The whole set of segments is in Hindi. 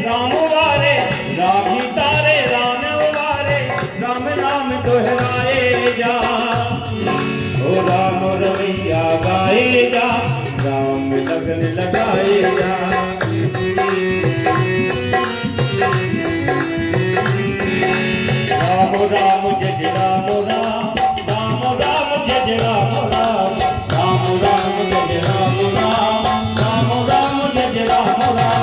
राम वारे राही तारे राम वारे राम नाम दोहराए जा ओ राम रवैया गाए जा राम लगन लगाए जा राम राम जय राम राम राम राम जय राम राम राम राम जय राम राम राम राम जय राम राम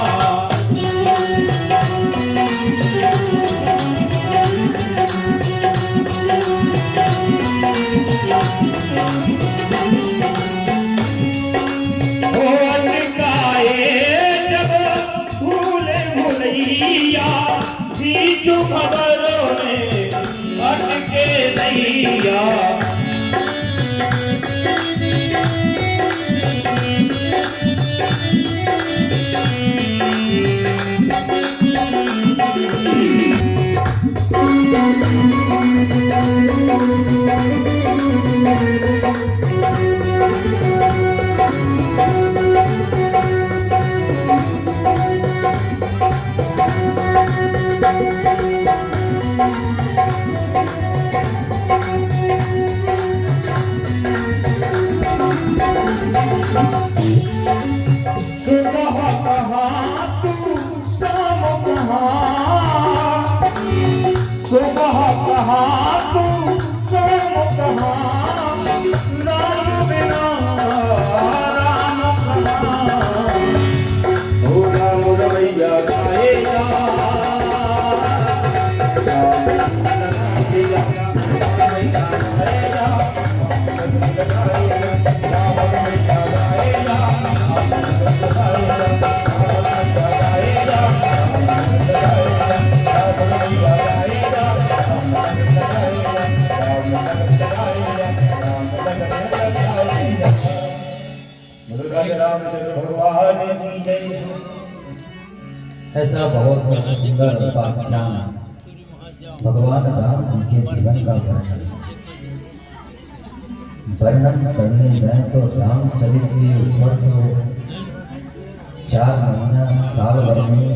बीचू खबरों में अटके नैया ऐसा बहुत सुंदर उपाख्यान भगवान राम जी के जीवन का वर्णन करने जाए तो रामचरित के ऊपर तो 4 महीना साल भर में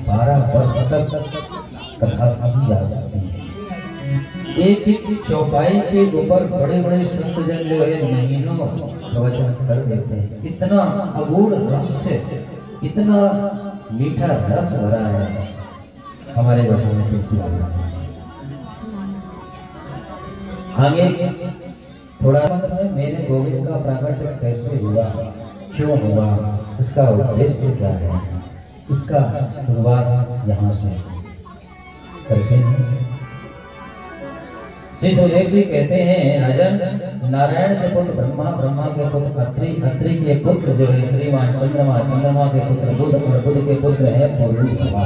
12 वर्ष तक कथा की जा सकती है। एक एक चौपाई के ऊपर बड़े बड़े संत जन जो है महीनों प्रवचन कर देते हैं। इतना अगूढ़ रस से इतना मीठा रस भरा है हमारे वचन में तुलसी वाला। आगे थोड़ा मेरे गोविंद का प्राकट्य कैसे हुआ, क्यों हुआ, इसका उद्देश्य क्या है, इसका शुरुआत यहाँ से करते हैं। श्री सुखदेव जी कहते हैं, राजन नारायण के पुत्र ब्रह्मा, ब्रह्मा के पुत्र अत्रि, अत्रि के पुत्र जो है श्रीमान चंद्रमा, चंद्रमा के पुत्र बुध और बुध के पुत्र है पुरूरवा।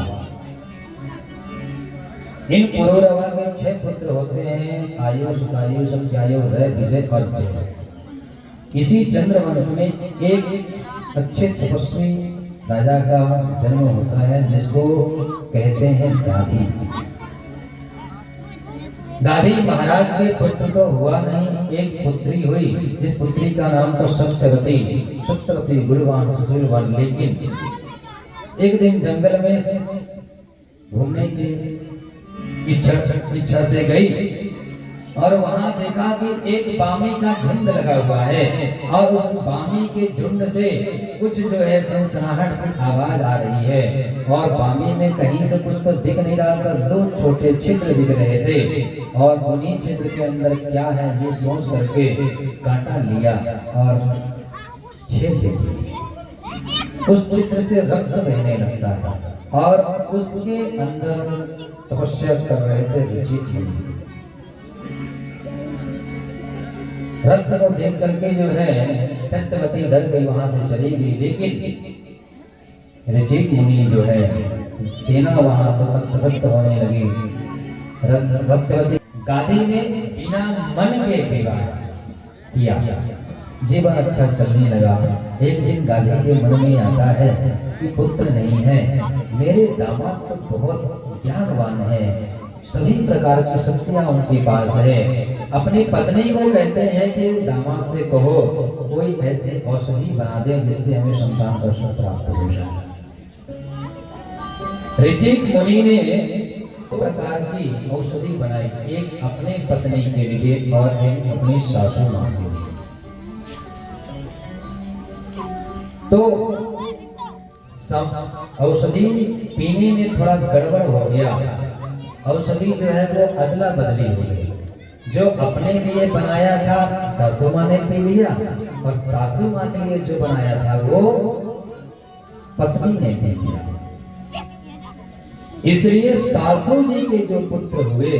इन पुरूरवा के 6 पुत्र होते हैं, आयुष, कायुष, जायो, रय, विजय और जय। इसी चंद्रवंश में एक अच्छे तपस्वी राजा का जन्म होता है जिसको कहते हैं गाधी। गाधी महाराज के पुत्र तो हुआ नहीं, एक पुत्री हुई। इस पुत्री का नाम तो सत्यवती, सत्यवती गुणवान सुशीलवान। लेकिन एक दिन जंगल में घूमने की इच्छा से गई और वहां देखा कि एक बामी का झुंड लगा हुआ है और उस बामी के झुंड से कुछ जो है सनसनाहट की आवाज आ रही है और बामी में कहीं से कुछ तो दिख नहीं रहा था। 2 छोटे छिद्र दिख रहे थे और उन्हीं छिद्र के अंदर क्या है ये सोच करके कांटा लिया और छेद दे दिया। उस छिद्र से रक्त बहने लगता था और उसके अंदर तपस्या कर रहे थे ऋषि मुनि। रक्त को देख करके जो है सत्यवती डर गई, वहां से चली गई। लेकिन ऋषि मुनि जो है सेना वहां तो अस्त होने लगी। सत्यवती गादी ने बिना मन के विवाह किया, जीवन अच्छा चलने लगा। एक दिन गादी के मन में आता है कि पुत्र नहीं है, मेरे दामाद तो बहुत ज्ञानवान है, सभी प्रकार की शक्तियां उनके पास है। अपनी पत्नी को कहते हैं कि दामाद से कहो कोई ऐसी औषधि बना दे जिससे हमें संतान दर्शन प्राप्त हो जाए। ऋचिक मुनि ने प्रकार की औषधि बनाई, एक अपने पत्नी के लिए और एक अपनी सासू मां के लिए। तो औषधि पीने में थोड़ा गड़बड़ हो गया, औषधि जो है वो अदला बदली हो गई। जो अपने लिए बनाया था सासू मां ने पी लिया, और सासू मां के लिए जो बनाया था वो पत्नी ने पी लिया। इसलिए सासू जी के जो पुत्र हुए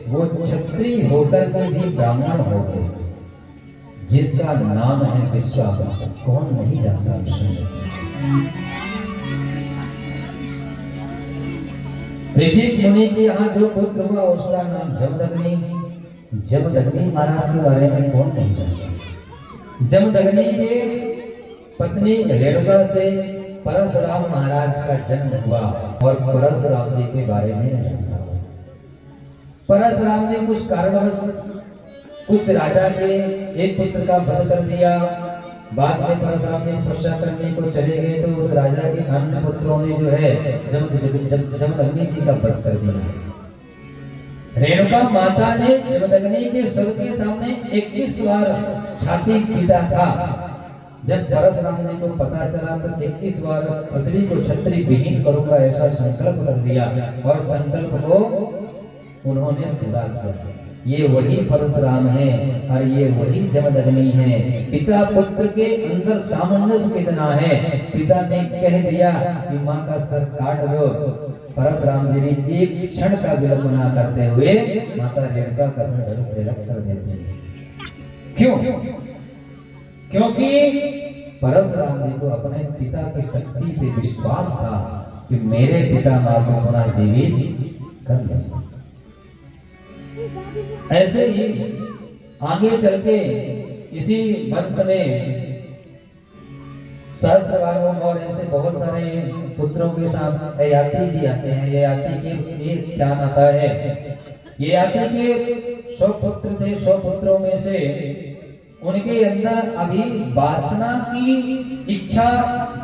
वो क्षत्रिय होकर के भी ब्राह्मण हो गए, जिसका नाम है विश्वामित्र। कौन नहीं जानता विश्वामित्र? ऋचिक मुनि के यहाँ जो पुत्र हुआ उसका नाम जमदग्नि। जमदग्नि महाराज के बारे में कौन नहीं जानता? जमदग्नि के पत्नी रेणुका से परशुराम महाराज का जन्म हुआ, और परशुराम जी के बारे में नहीं जानता। परशुराम ने कुछ कारणवश उस राजा के एक पुत्र का वध कर दिया। बाद में परशुराम जी तपस्या करने को चले गए तो उस राजा के अन्य पुत्रों ने जो है जमदग्नि जी का वध कर दिया। रेणुका माता ने जमदग्नि के शव के सामने 21 बार छाती पीटा था। जब परशुराम जी को पता चला तो 21 बार पृथ्वी को क्षत्रिय विहीन करूंगा ऐसा संकल्प कर दिया, और संकल्प को उन्होंने पूरा किया। ये वही परशुराम है और ये वही जमदग्नि है। पिता पुत्र के अंदर सामंजस्य कितना है। पिता ने कह दिया कि मां का सर काट दो, परशुराम जी ने एक क्षण का विलंब न करते हुए माता रेणुका का सर से अलग कर देते हैं। क्यों? क्योंकि परशुराम जी को अपने पिता की शक्ति पे विश्वास था कि मेरे पिता मां को पुनः जीवित कर देंगे। ऐसे ही आगे चल के इसी वंश में सहस्त्रवारों और ऐसे बहुत सारे पुत्रों के साथ ययाति जी आते हैं। ययाति के एक ख्याल आता है, ययाति के 100 पुत्र थे। 100 पुत्रों में से उनके अंदर अभी वासना की इच्छा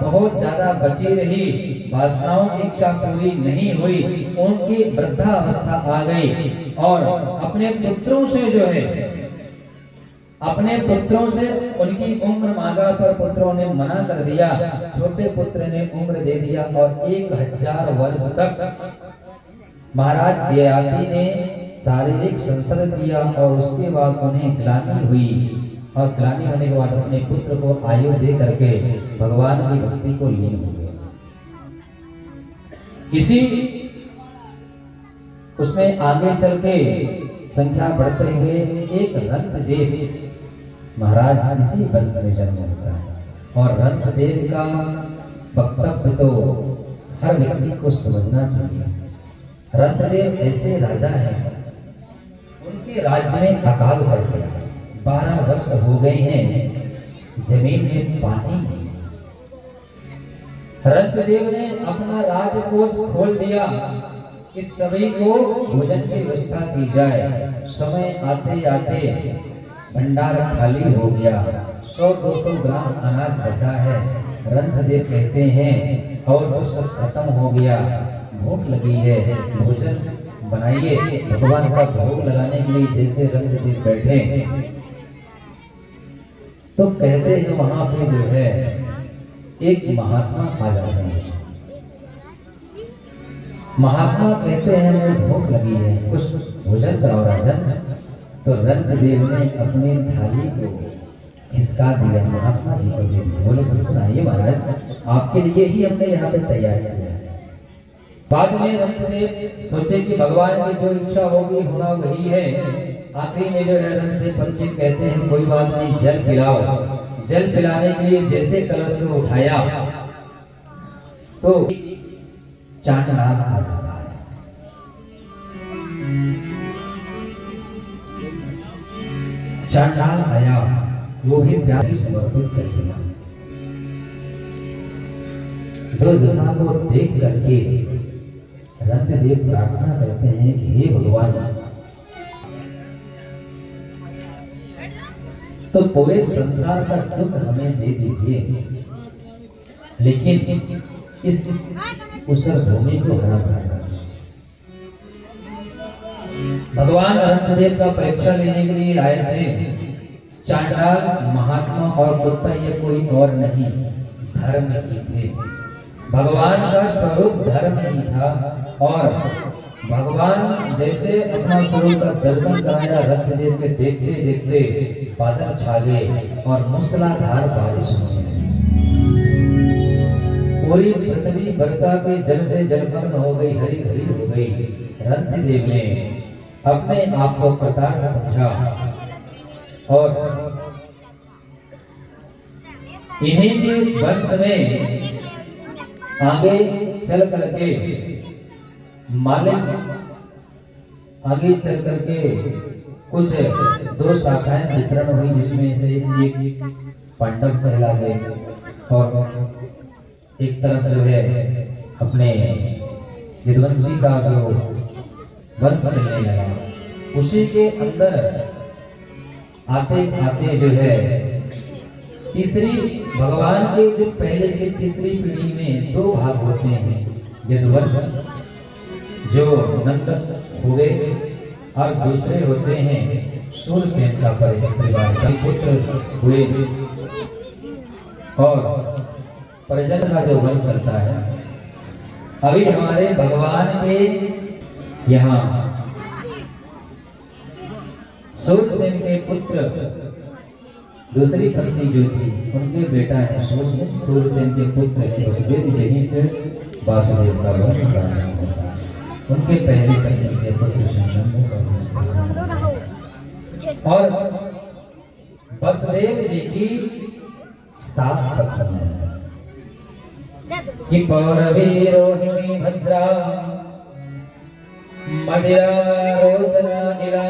बहुत ज्यादा बची रही, वासनाओं की इच्छा पूरी नहीं हुई, उनकी वृद्धावस्था आ गई, और अपने पुत्रों से जो है अपने पुत्रों से उनकी उम्र मांगा पर पुत्रों ने मना कर दिया। छोटे पुत्र ने उम्र दे दिया और 1000 वर्ष तक महाराज ययाति ने शारीरिक संसर्ग किया, और उसके बाद उन्हें ग्लानि हुई, और ग्लानि होने के बाद अपने पुत्र को आयु दे करके भगवान की भक्ति को लीन हो गए। इसी उसमें आगे चल के संख्या बढ़ते हुए एक रंतदेव महाराज इसी वंश में जन्म होता है, और रंतदेव का वक्तव्य तो हर व्यक्ति को समझना चाहिए। रंतदेव ऐसे राजा हैं, उनके राज्य में अकाल पड़ गया। 12 वर्ष हो गए हैं, जमीन में पानी नहीं। रंतदेव ने अपना राजकोष खोल दिया कि सभी को भोजन की व्यवस्था की जाए। समय आते आते भंडार खाली हो गया, 100-200 ग्राम अनाज बचा है। रंतदेव कहते हैं और तो सब खत्म हो गया, भूख लगी है, भोजन बनाइए। भगवान का भोग लगाने के लिए जैसे रंतदेव बैठे तो कहते हैं वहां पे जो है एक महात्मा आ जाते हैं। महात्मा कहते हैं मैं भूख लगी है, कुछ भोजन कराओ राजन। तो रंतदेव ने अपनी थाली को खिसका दिया, महात्मा जी को दे दिया। बोले बिल्कुल आइए महाराज, आपके लिए ही हमने यहाँ पे तैयार किया है। बाद में रंतदेव सोचे कि भगवान की जो इच्छा होगी होना वही है। आखिरी में जो है रंतदेव पलकित कहते हैं कोई बात नहीं, जल पिलाओ। जल पिलाने के लिए जैसे कलश को उठाया तो चांचनाद आ जाता है। चांचनाद आया, वो भी प्यारी समर्पित कर दिया। दुर्दशा को देख करके रंतदेव प्रार्थना करते हैं कि हे भगवान, तो पूरे संसार का दुख हमें दे दीजिए, लेकिन इस उसर भूमि को हरा भरा कर दिया। भगवान अनंतदेव का परीक्षा लेने के लिए आए थे। चांडाल महात्मा और कुत्ता ये कोई और नहीं, धर्म ही थे। भगवान का स्वरूप धर्म ही था और भगवान जैसे अपना स्वरूप का दर्शन कराया रत्नदेव के देखते देखते बादल छा गए और मूसलाधार बारिश होने लगी। पूरी पृथ्वी वर्षा के जल से जलमग्न हो गई, हरी भरी हो गई। रत्नदेव ने अपने आप को कृतार्थ समझा और इन्हीं के वंश में आगे चल करके मालिक आगे चल करके कुछ दो शाखाएं वितरण हुई, जिसमें से एक पांडव कहला गए और एक तरफ जो है अपने यदुवंशी का जो वंश चलने लगा। उसी के अंदर आते आते जो है तीसरी भगवान के जो पहले की तीसरी पीढ़ी में दो भाग होते हैं। यदुवंश जो नंद हुए और दूसरे होते हैं सूरसेन का परिवार का पुत्र हुए और परिजन का जो वंश चलता है। अभी हमारे भगवान के यहाँ सूरसेन के पुत्र दूसरी पत्नी जो थी उनके बेटा है सूरसेन। सूरसेन के पुत्र है वसुदेव, यहीं से वासुदेव का वंश प्रारंभ होता है। उनके पहले पत्नी के पुत्र संगम का वंश और वसुदेव जी की 7 पत्नियां हैं कि पौरवी रोहिणी भद्रा मदिरा रोचना इला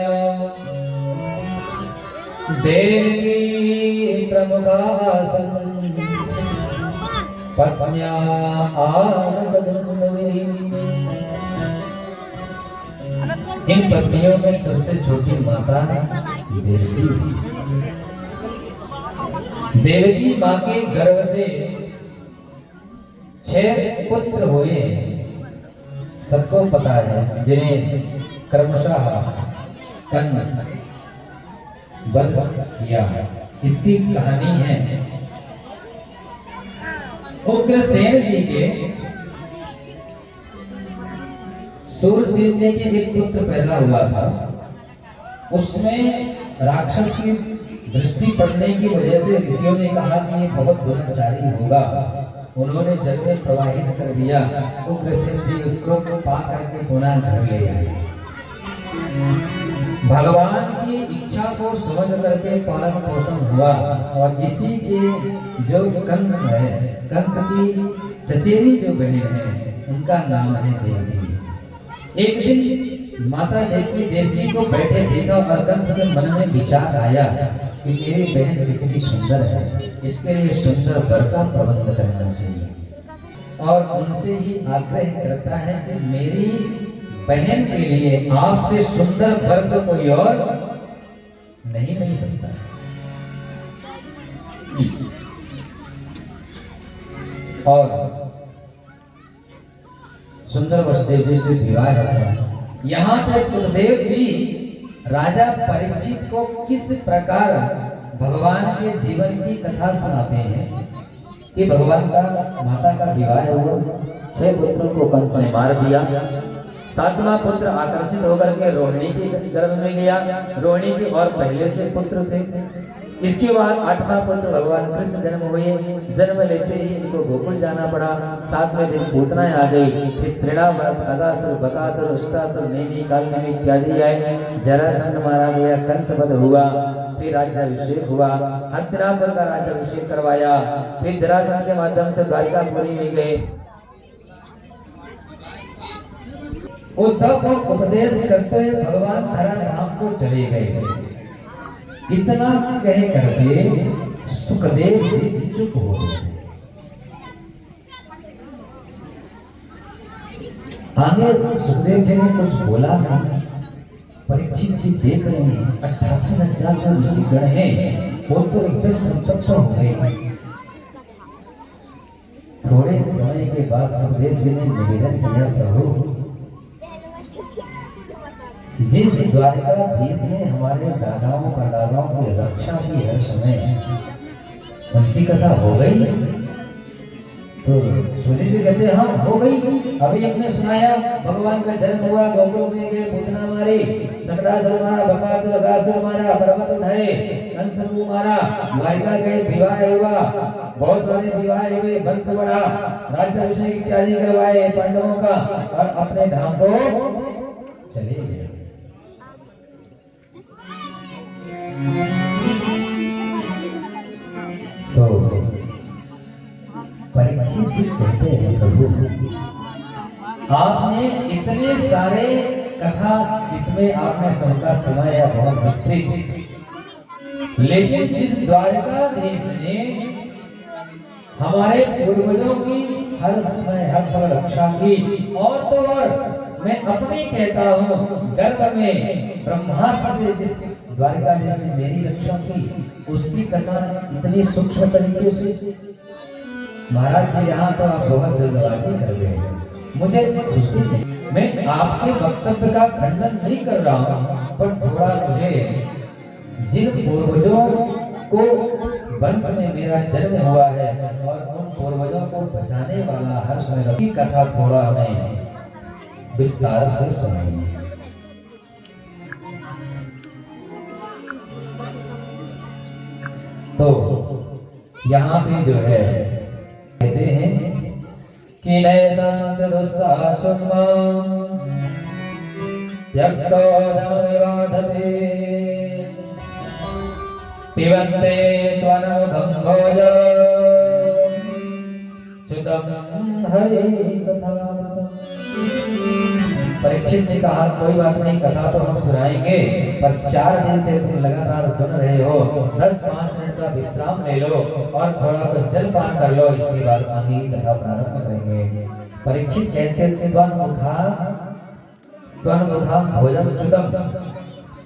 देवी प्रमुखासन पत्न्या आनंदवती। इन पत्नियों में सबसे छोटी माता देवकी। देवकी माँ के गर्भ से 6 पुत्र हुए। सबको पता है, जिन्हें क्रमशः कंस वध किया। इसकी कहानी है उग्रसेन जी के सूरसेन जी के एक पुत्र पैदा हुआ था। उसमें राक्षस की दृष्टि पड़ने की वजह से ऋषियों ने कहा कि ये बहुत दुराचारी होगा। उन्होंने जल में प्रवाहित कर दिया। उग्रसेन जी उसको पा करके पुनः घर ले आए। भगवान की इच्छा को समझ करके पालन पोषण हुआ और इसी के जो कंस है, कंस की चचेरी जो बहन है, उनका नाम है देवकी। एक दिन माता देवकी को बैठे देखा और कंस के मन में विचार आया कि मेरी बहन कितनी सुंदर है, इसके लिए सुंदर वर का प्रबंध करना चाहिए और उनसे ही आग्रह करता है कि मेरी बहन के लिए आपसे सुंदर वर तो कोई और नहीं मिल सकता। और सुंदर वसुदेव जी से विवाह होता है। यहाँ पे सुखदेव जी राजा परीक्षित को किस प्रकार भगवान के जीवन की कथा सुनाते हैं कि भगवान का माता का विवाह हुआ, 6 पुत्रों को कंस ने मार दिया। 7वां पुत्र आकर्षित होकर के रोहिणी के गर्भ में गया। रोहिणी के और पहले से पुत्र थे। इसके बाद 8वां पुत्र भगवान कृष्ण जन्म हुए। जन्म लेते ही इनको गोकुल जाना पड़ा। 7वें दिन पूतनाएं आ गई। फिर त्रिणावर्त, अगासुर, बकासुर, अष्टासुर, नेमि, कालनेमि इत्यादि आए। जरासंध मारा गया, कंस वध हुआ। फिर राज्याभिषेक हुआ, हस्तिनापुर का राज्याभिषेक करवाया। फिर जरासंध के माध्यम से द्वारिकापुरी में गए। उद्धव को उपदेश करते हुए भगवान धराधाम को चले गए। इतना कह करके सुखदेव जी चुप हो गए। आगे सुखदेव जी ने कुछ बोला नहीं। परीक्षित जी देख रहे हैं 88,000 जो ऋषिगण हैं वो तो एकदम संतप्त हो गए। थोड़े समय के बाद सुखदेव जी ने निवेदन किया, प्रभु जिस द्वारकाधीश ने हमारे दादाओं परदादाओं की रक्षा की हर समय, उनकी कथा हो गई? तो सुनील भी कहते हैं हाँ हो गई। अभी एक ने सुनाया भगवान का जन्म हुआ, गोकुल में गए, पूतना मारी, सकटासुर मारा, बकासुर अगासुर मारा, पर्वत उठाए, कंस को मारा, द्वारिका गए, विवाह हुआ, बहुत सारे विवाह हुए, वंश बढ़ा, राज्याभिषेक इत्यादि करवाए पांडवों का और अपने धाम को चले गए। तो परीक्षित जी कहते हैं प्रभु आपने इतने सारे कथा इसमें आपने सबका सुनाया बहुत विस्तृत, लेकिन जिस द्वारकाधीश ने हमारे पूर्वजों की हर समय हर पल रक्षा की, और तो और मैं अपनी कहता हूँ गर्भ में ब्रह्मास्त्र से जिस द्वारकाधीश ने मेरी रक्षा की, उसकी कथा इतनी सूक्ष्म तरीके से महाराज जी यहाँ तो आप बहुत जल्दबाजी कर रहे हैं। मुझे खुशी है, मैं आपके वक्तव्य का खंडन नहीं कर रहा हूँ, पर थोड़ा मुझे जिन पूर्वजों को वंश में मेरा जन्म हुआ है और उन पूर्वजों को बचाने वाला हर समय की कथा थोड़ा हमें विस्तार से सुनाइए। तो यहाँ पे जो है कहते हैं कि नैसांत दुस्साचुम्मा यक्तो नमविवाधते पिबन्ते त्वनमुखं भोज च्युतं हरे कथा। परीक्षित ने कहा कोई बात नहीं, कथा तो हम सुनाएंगे, पर 4 दिन से तुम लगातार सुन रहे हो, 10-5 मिनट का विश्राम ले लो और थोड़ा कुछ जल पान कर लो, इसके बाद आगे कथा प्रारंभ करेंगे। परीक्षित कहते थे त्वन्मुखा भोजन च्युतम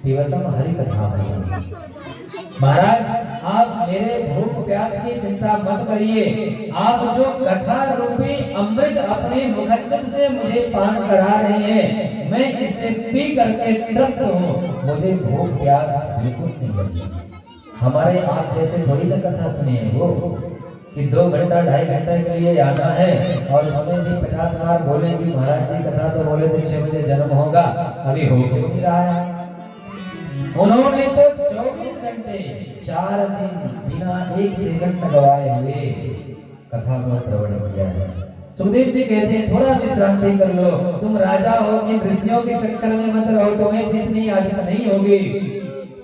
पिबतम हरि कथा। महाराज आप मेरे भूख प्यास की चिंता मत करिए, आप जो कथा रूपी अमृत अपने मुखद्दत से मुझे पान करा रहे हैं, मैं इसे पी करके तृप्त हूँ, मुझे भूख प्यास बिल्कुल नहीं लगी। हमारे आप जैसे थोड़ी ना कथा सुने वो कि 2 घंटा 2.5 घंटे के लिए आना है और उसमें भी 50 बार बोलेंगे महाराज जी कथा तो बोले थे 6 बजे जन्म होगा, अभी हो क्यों नहीं रहा है। उन्होंने तो 24 घंटे 4 दिन बिना 1 सेकंड गवाए हुए कथा को श्रवण किया है। सुखदेव जी कहते हैं थोड़ा विश्रांति कर लो, तुम राजा हो, इन ऋषियों के चक्कर में मत रहो, तुम्हें इतनी आदत नहीं होगी।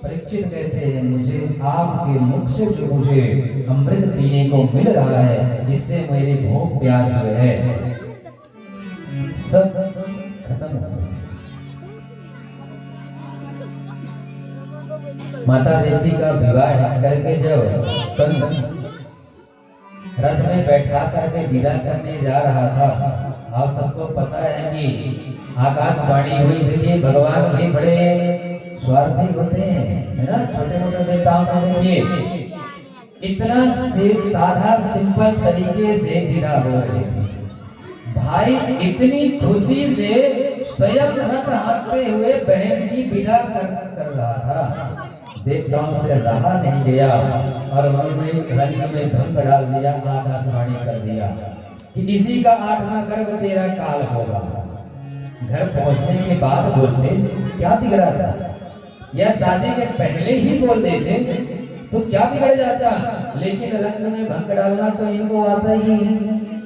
परीक्षित कहते हैं मुझे आपके मुख से जो मुझे अमृत पीने को मिल रहा है, इससे मेरी भूख प्यास जो है सब खत्म हो गई। माता देवी का विवाह करके जब कंस रथ में बैठा करके विदा करने जा रहा था, आप सबको पता है कि आकाशवाणी हुई। देखिए भगवान भी बड़े स्वार्थी होते हैं, है ना, छोटे मोटे देवताओं को देखिए इतना साधा सिंपल तरीके से विदा हो रहे हैं। भाई इतनी खुशी से स्वयं रथ हाँकते हुए बहन की विदा कर रहा था, देवताओं से रहा नहीं गया और उन्होंने रंग में भंग डाल दिया, आकाशवाणी कर दिया कि इसी का 8वां गर्भ तेरा काल होगा। घर पहुंचने के बाद बोलते क्या बिगड़ा था, या शादी के पहले ही बोल देते तो क्या बिगड़ जाता, लेकिन रंग में भंग डालना तो इनको आता ही है,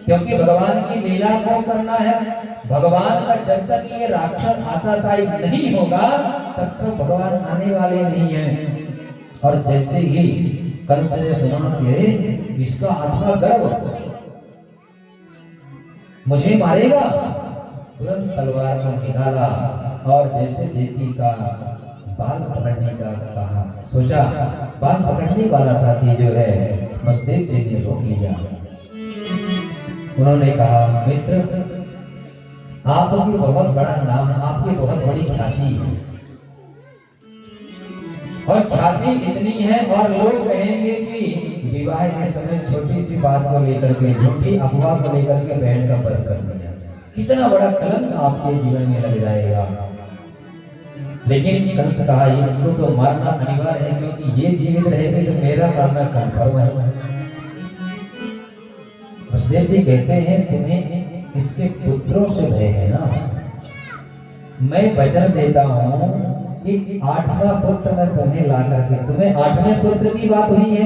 क्योंकि भगवान की लीला को करना है। भगवान का जब तक ये राक्षस आताताई नहीं होगा तब तक भगवान आने वाले नहीं हैं। और जैसे ही कंस ने सुना कि इसका 8वां गर्भ मुझे मारेगा, तुरंत तलवार को निकाला और जैसे जेठी का बाल पकड़ने का कहा, सोचा बाल पकड़ने वाला था कि जो है मस्तिष्क जी ने रोक लिया। उन्होंने कहा मित्र आपकी बहुत बड़ा नाम, आपकी बहुत बड़ी ख्याति है, और ख्याति इतनी है और लोग कहेंगे कि विवाह के समय छोटी सी बात को लेकर के, झूठी अफवाह को लेकर के बहन का व्रत कर दिया, कितना बड़ा कलंक आपके जीवन में लग जाएगा। लेकिन कंस कहा इसको तो मारना अनिवार्य है, क्योंकि ये जीवित रहेगी तो मेरा मारना कंफर्म है। वसुदेव जी कहते हैं तुम्हें इसके पुत्रों से भय है ना, मैं वचन देता हूं कि 8वां पुत्र मैं तुम्हें ला करके, तुम्हें 8वें पुत्र की बात हुई है,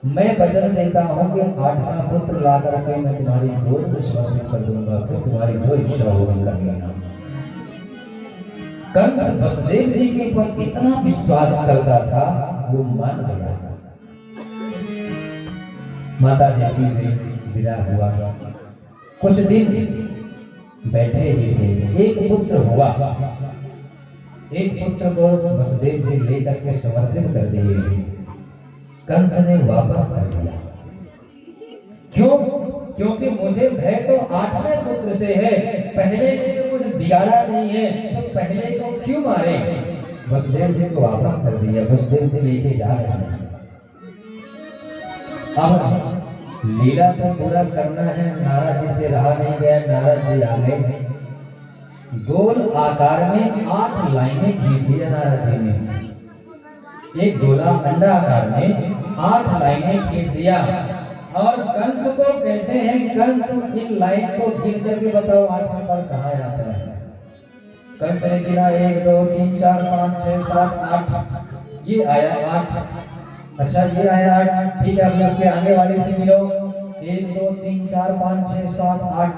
मैं वचन देता हूं कि 8वां पुत्र ला करके मैं तुम्हारी गोद को समर्पित कर दूंगा, फिर तुम्हारी जो इच्छा होगी कर लेना। कंस वसुदेव जी के ऊपर इतना विश्वास करता था, वो मान गया। माता देवी में विदा हुआ, कुछ दिन बैठे ही थे, एक पुत्र हुआ, एक पुत्र को वसुदेव जी लेकर के समर्पित कर दिए, कंस ने वापस कर दिया। क्यों? क्योंकि मुझे भय तो 8वें पुत्र से है, पहले ने तो कुछ बिगाड़ा नहीं है, तो पहले को क्यों मारे? वसुदेव जी को वापस कर दिया, वसुदेव जी लेके जा रहे हैं। अब लीला तो पूरा करना है, नारद जी से रहा नहीं गया, नारद जी आ गए, गोल आकार में 8 लाइनें खींच दिया नारद जी ने, एक गोला अंडा आकार में 8 लाइनें खींच दिया, और कंस को कहते हैं कंस तुम इन लाइन को गिन करके बताओ 8 नंबर कहाँ आता है। कंस ने गिना 1 2 3 4 5 6 7 8, ये आया 8। अच्छा ये आया 8, ठीक है, अभी उसके आगे वाले से मिलो 1 2 3 4 5 6 7 8,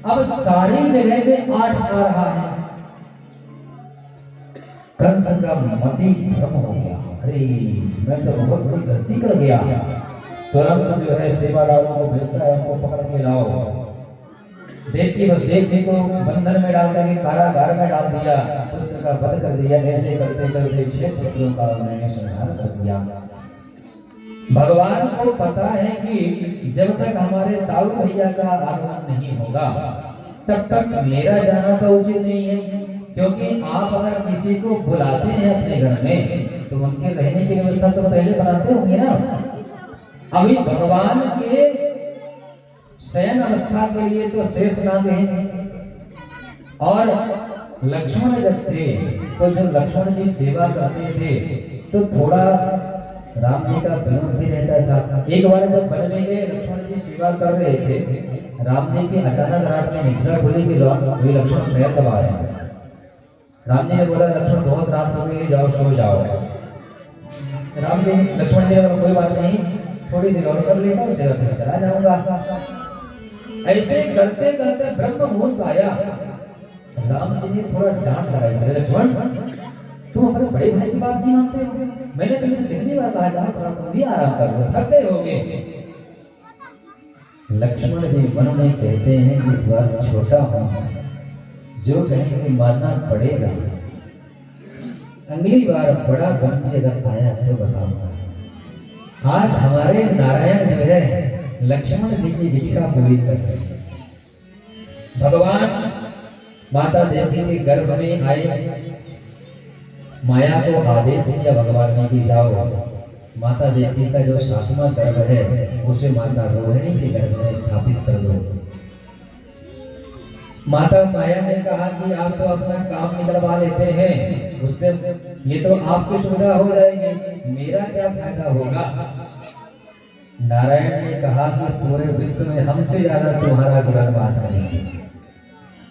अब सारी जगह में 8 आ रहा है। कंस का मति भ्रम हो गया, अरे मैं तो बहुत बड़ी गलती कर गया। तुरंत जो है सेवादारों को भेजता है, उनको पकड़ के लाओ। देवकी वसुदेव जी को बंधन में डाल करके कारागार में डाल दिया, पुत्र का वध कर दिया। ऐसे करते करते 6 पुत्रों का उन्होंने संहार कर दिया। भगवान को पता है कि जब तक हमारे ताऊ भैया का आगमन नहीं होगा तब तक मेरा जाना तो उचित नहीं है, क्योंकि आप अगर किसी को बुलाते हैं अपने घर में तो उनके रहने की व्यवस्था तो पहले बनाते होंगे ना। अभी भगवान के शयन अवस्था के लिए तो शेष नाग हैं, और लक्ष्मण जब थे तो जब लक्ष्मण जी सेवा करते थे तो थोड़ा राम जी का विनोद भी रहता था। एक बार जब वन में गए, लक्ष्मण जी सेवा कर रहे थे, राम जी की अचानक रात में निद्रा खुली कि लक्ष्मण पैर दबा रहे हैं। राम जी ने बोला लक्ष्मण बहुत रात हो गई, जाओ सो जाओ। राम जी लक्ष्मण जी ने बोला कोई बात नहीं, थोड़ी देर और कर लेता हूं, सेवा से चला जाऊंगा। ऐसे करते करते ब्रह्म मुहूर्त आया, राम जी ने थोड़ा डांट लगाई, लक्ष्मण तुम अपने बड़े भाई की बात नहीं मानते हो, मैंने तुमसे कितनी बार कहा जाओ थोड़ा तुम भी आराम कर लो, थक गए होगे। लक्ष्मण जी मन में कहते हैं कि इस बार छोटा हूं, जो कहेंगे मानना पड़ेगा, अगली बार बड़ा बन के अगर आया तो बताऊंगा। आज हमारे नारायण जो है लक्ष्मण जी की इच्छा पूरी कर रहे हैं। भगवान माता देवी के गर्भ में आए, माया को आदेश दिया भगवान ने कि जाओ माता देवी का जो 7वां गर्भ है उसे माता रोहिणी के गर्भ में स्थापित कर दो। माता माया ने कहा कि आप तो अपना काम निकलवा लेते हैं, उससे ये तो आपकी सुविधा हो जाएगी, मेरा क्या फायदा होगा। नारायण ने कहा कि पूरे विश्व में हमसे ज्यादा तुम्हारा गुणगान करेंगे,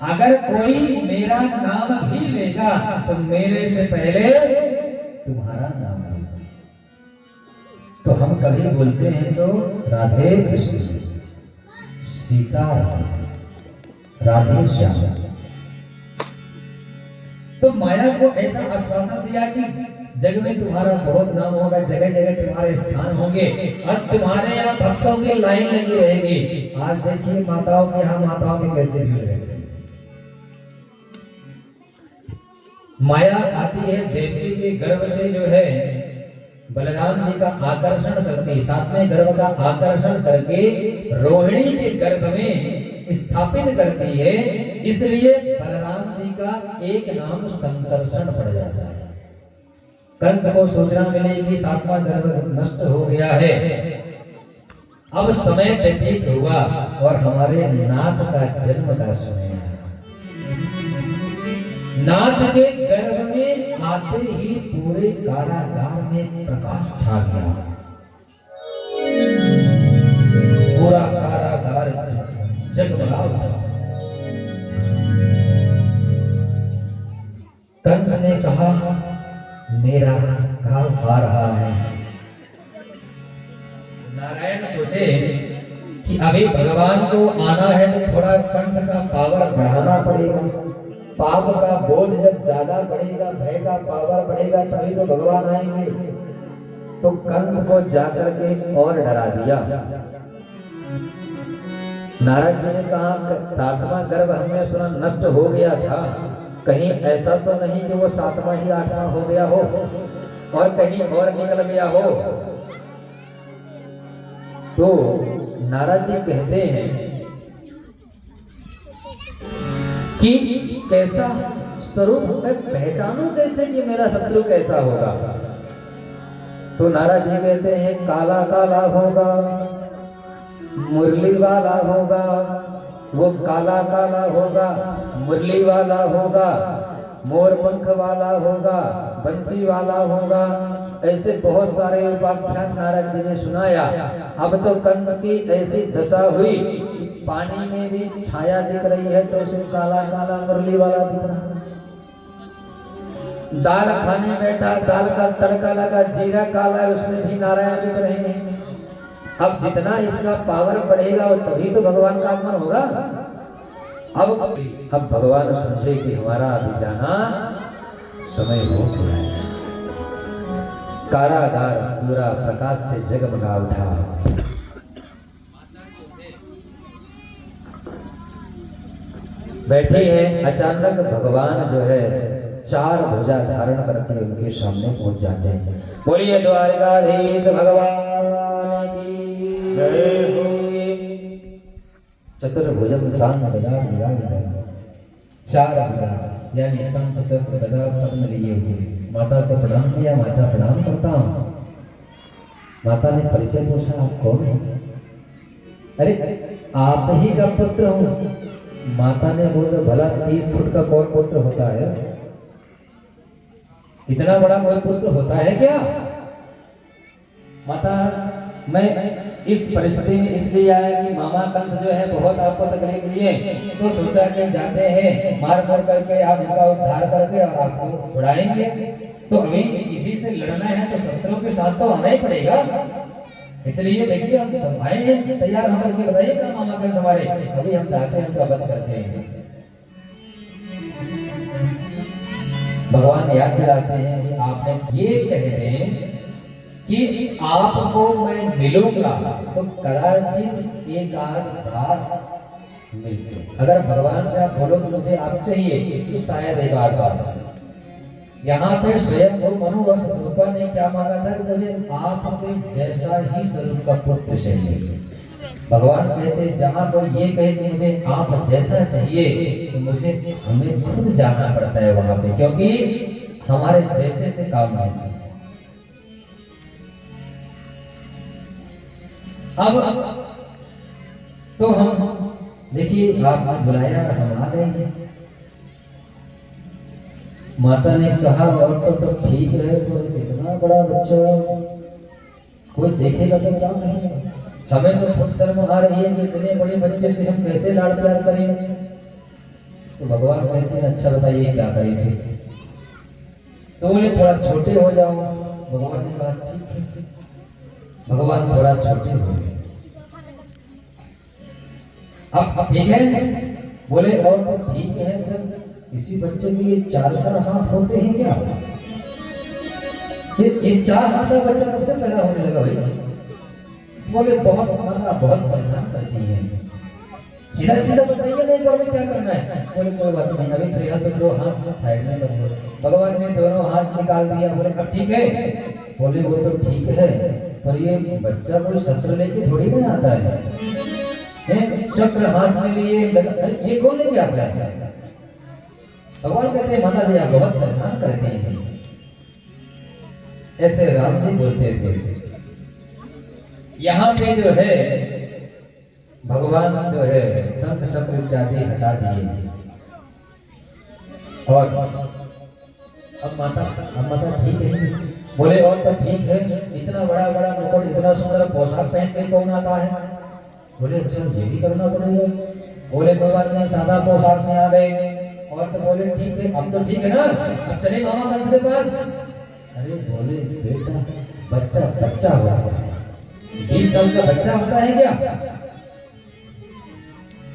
अगर कोई मेरा नाम भी लेगा तो मेरे से पहले तुम्हारा नाम लेगा। तो हम कभी बोलते हैं तो राधे कृष्ण, सीता राधे श्याम। तो माया को ऐसा आश्वासन दिया कि जग में तुम्हारा बहुत नाम होगा, जगह जगह तुम्हारे स्थान होंगे, और तुम्हारे यहाँ भक्तों की लाइन लगी रहेगी। आज देखिए माताओं के यहाँ माताओं के कैसे भीड़ रहते हैं। माया आती है देवी के गर्भ से, जो है बलराम जी का आकर्षण करके, 7वें गर्भ का आकर्षण करके रोहिणी के गर्भ में स्थापित करती है। इसलिए बलराम जी का एक नाम संकर्षण पड़ जाता है। कंस को सूचना मिली कि सातवां गर्भ नष्ट हो गया है। अब समय व्यतीत हुआ और हमारे नाथ का जन्म का समय आया। नाथ के गर्भ में आते ही पूरे कारागार में प्रकाश छा गया। पूरा कारागार जगमगा उठा। कंस ने कहा, मेरा काल आ रहा है। नारायण सोचे कि अभी भगवान को आना है तो थोड़ा कंस का पावर बढ़ाना पड़ेगा। पाप का बोझ जब ज्यादा बढ़ेगा, भय का पावर बढ़ेगा, तभी तो भगवान आएंगे। तो कंस को जाकर के और डरा दिया। नारद जी ने कहा, सातवां गर्भ हमने सुना नष्ट हो गया था, कहीं ऐसा तो नहीं कि वो सातवां ही आठवां हो गया हो और कहीं और निकल गया हो। तो नारद जी कहते हैं कि कैसा स्वरूप मैं पहचानूं कैसे कि मेरा शत्रु कैसा होगा। तो नारद जी कहते हैं, काला काला होगा, मुरली वाला होगा। वो काला काला होगा, मुरली वाला होगा, मोर पंख वाला होगा, बंसी वाला होगा। ऐसे बहुत सारे उपाख्यान नारद जी ने सुनाया। अब तो कंस की ऐसी दशा हुई, पानी में भी छाया दिख रही है तो उसे काला काला मुरली वाला दिख रहा है। दाल खाने बैठा, दाल का तड़का लगा, जीरा काला है, उसमें भी नारायण दिख रहे हैं। अब जितना इसका पावर बढ़ेगा और तभी तो भगवान का आगमन होगा। अब भगवान समझे कि हमारा अभी जाना समय हो गया है। कारागार पूरा प्रकाश से जगमगा उठा। बैठे हैं, अचानक भगवान जो है चार भुजा धारण करके उनके सामने पहुंच जाते हैं। बोलिए द्वारकाधीश भगवान की जय हो। चतुर्भुजं शांत गदा विराजमान, चार भुजा यानी शंख चक्र गदा पद्म लिए हुए। माता को प्रणाम किया, माता प्रणाम करता हूं। माता ने परिचय पूछा, आप कौन है? अरे आप ही का पुत्र हूं। माता ने बोला, भला 30 फुट का कौन पुत्र होता है? इतना बड़ा कोई पुत्र होता है क्या? माता, मैं इस परिस्थिति में इसलिए आया कि मामा कंस जो है बहुत आपको तकलीफ दिए, तो सोचा कि जाते हैं मार मार करके आप उनका उद्धार करके और आपको छुड़ाएंगे। तो अभी किसी से लड़ना है तो शत्रुओं के साथ तो आना ही पड़ेगा। इसलिए देखिए हम सब आए हैं, तैयार होकर के बताइएगा मामा कंस हमारे। अभी हम जाते हैं, उनका वध करते हैं। भगवान याद दिलाते हैं कि आपने ये कह दें कि आपको मैं मिलूंगा तो कदाचित एक आध बार मिलते। अगर भगवान से आप बोलो कि मुझे आप चाहिए तो शायद एक आध बार। यहाँ पे स्वयं वो मनु और शतरूपा ने क्या मांगा था कि मुझे आपके जैसा ही स्वरूप का पुत्र चाहिए। भगवान कहते जहाँ कोई ये कहे कि मुझे आप जैसा चाहिए तो मुझे हमें खुद जाना पड़ता है वहां पे, क्योंकि हमारे जैसे से काम नहीं चलता। अब तो हम देखिए आपने बुलाया, हम आ गए। माता ने कहा और तो सब ठीक है, तो इतना बड़ा बच्चा कोई देखेगा तो क्या कहेगा? हमें तो खुद शर्म आ रही है कि इतने बड़े बच्चे से हम कैसे लाड़ प्यार करें। तो भगवान कहते हैं, अच्छा बताइए क्या करेंगे? तो बोले थोड़ा छोटे हो जाओ। भगवान ने कहा ठीक है। भगवान थोड़ा छोटे हो गए। अब ठीक है? बोले और तो ठीक है, फिर किसी बच्चे के लिए 4-4 हाथ होते हैं क्या? ये 4 हाथ का बच्चा कब से पैदा होने लगा भाई? बोले बहुत माता बहुत परेशान करती है। सीधा सीधा बताइए नहीं तो हमें क्या करना है? बोले कोई बात नहीं, अभी फिलहाल तो 2 हाथ साइड में कर दो। भगवान ने दोनों हाथ निकाल दिया। बोले अब ठीक है? बोले वो तो ठीक है, पर ये बच्चा कोई शस्त्र लेके थोड़ी नहीं आता है। चक्र हाथ में लिए ये कौन लेके आता है? भगवान कहते हैं माता जी आप बहुत परेशान करते हैं। ऐसे राम जी बोलते थे। यहाँ पे जो है भगवान जो है शंख चक्र इत्यादि हटा दिए और अब माता ठीक है। बोले और तो ठीक है, इतना बड़ा बड़ा मुकुट, इतना सुंदर पोशाक पहन के कौन आता है? बोले अच्छा ये भी करना पड़ेगा। बोले कोई बात नहीं, सादा पोशाक में आ गए। और तो बोले ठीक है, अब तो ठीक है ना, अब चले मामा कंस के पास। अरे बोले बेटा बच्चा हुआ है, 20 साल का बच्चा होता है क्या?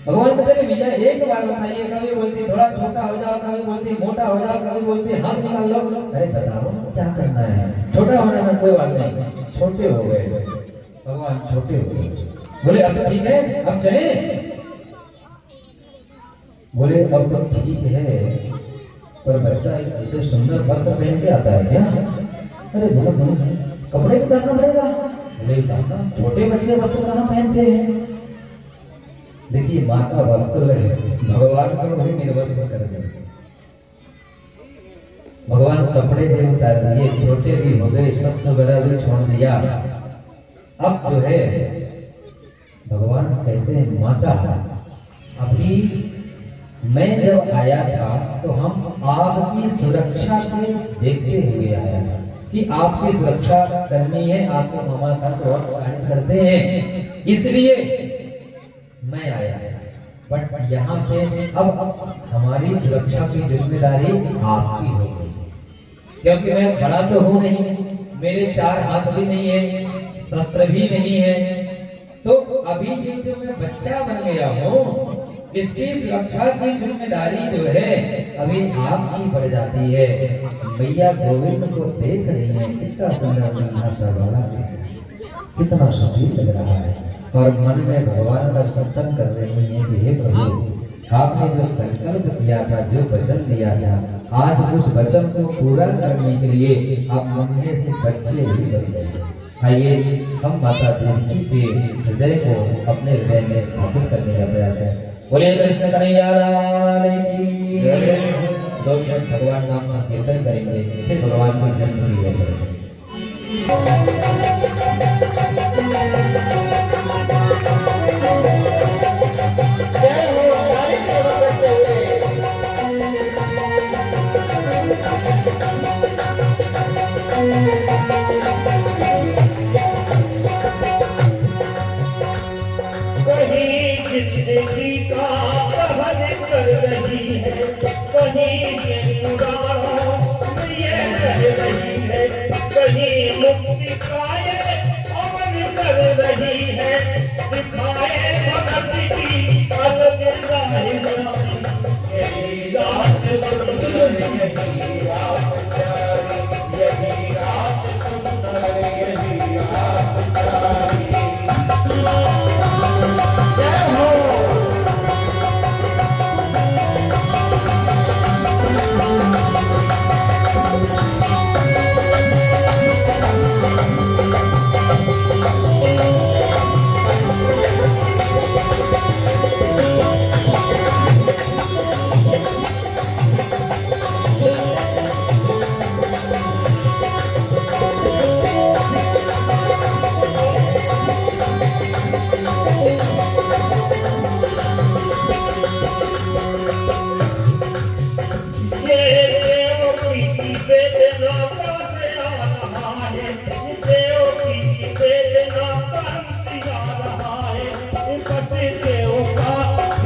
भगवान कहते हैं भैया एक बार बताइए, कभी बोलते थोड़ा छोटा हो जाओ, कभी बोलते मोटा हो जाओ, कभी बोलते हाथ निकाल लो। अरे बताओ क्या करना है, छोटा होने में कोई बात नहीं, छोटे हो गए भगवान, छोटे हो गए। बोले अब तो ठीक है, अब चले। बोले अब तो ठीक है, पर बच्चा ऐसे सुंदर वस्त्र पहन के आता है क्या? अरे बोलो कपड़े भी पहनना पड़ेगा। बोले छोटे बच्चे वस्त्र कहाँ पहनते हैं? देखिए माँ का वात्सल्य है, भगवान को भी निर्वस्त्र कर दिया। भगवान कपड़े से उतार दिए, छोटे भी हो गए, शस्त्र वगैरह भी छोड़ दिया। अब जो है भगवान कहते हैं माता अभी मैं जब आया था तो हम आपकी सुरक्षा को देखते हुए आया कि आपकी सुरक्षा करनी है, आपके मामा का स्वागत करते हैं, इसलिए मैं आया। बट यहाँ पे अब हमारी सुरक्षा की जिम्मेदारी आपकी होगी, क्योंकि मैं बड़ा तो हूँ नहीं, मेरे 4 हाथ भी नहीं है, शस्त्र भी नहीं है, तो अभी ये जो मैं बच्चा बन गया हूँ, इसकी सुरक्षा की जिम्मेदारी जो है अभी आपकी पड़ जाती है। मैया गोविंद को देख रही है, कितना सुंदर कितना सुशील लग रहा है, और मन में भगवान का चिंतन कर रही है कि हे प्रभु आपने जो संकल्प किया था, जो वचन दिया था, आज उस वचन को पूरा करने के लिए आप मन में से बच्चे ही बन गए। आइए हम माता देवी के हृदय को अपने हृदय में स्थापित करने का प्रयास है। बोलिए कृष्ण कन्हैया लाल की जय। 2 मिनट भगवान नाम संकीर्तन करेंगे, फिर भगवान को जन्म दिया करेंगे। जिंदगी का प्रहर कर रही है, कहीं ये रह रही है, कहीं मुक्ति पाए अमन कर रही है, दिखाए भगत की अलग यही रात यही